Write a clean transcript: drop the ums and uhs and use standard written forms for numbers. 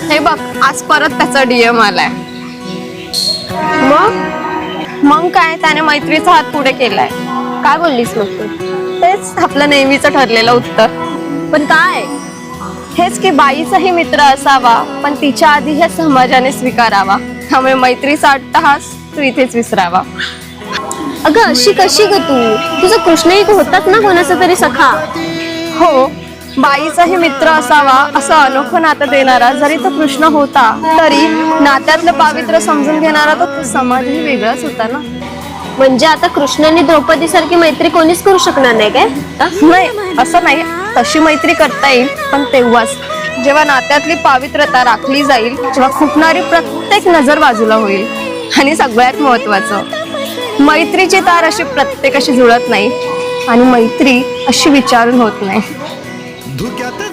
हे बघ आज परत त्याचा डीएम आलाय. मग काय त्याने मैत्रीचा हात पुढे केलाय. काय बोललीस मग तू? तेच आपलं नेहमीच ठरलेलं उत्तर. पण काय? हेच की बाईचाही मित्र असावा पण तिच्या आधी हे समाजाने स्वीकारावा. त्यामुळे मैत्रीचा अट्टहास तू इथेच विसरावा. अगं अशी कशी ग तू? तुझं कृष्णही होतात ना कोणाचा तरी सखा. हो बाईचाही मित्र असावा असं अनोखं नातं देणारा जरी तो कृष्ण होता तरी नात्यातलं पावित्र्य समजून घेणारा तो समाजही वेगळाच होता ना. म्हणजे आता कृष्णाने द्रौपदी सारखी मैत्री कोणीच करू शकणार नाही काय? नाही असं नाही, तशी मैत्री करता येईल पण तेव्हाच जेव्हा नात्यातली पावित्र्यता राखली जाईल, जेव्हा खुपणारी प्रत्येक नजर बाजूला होईल. आणि सगळ्यात महत्वाचं मैत्रीची तार अशी प्रत्येकाशी जुळत नाही आणि मैत्री अशी विचारून होत नाही.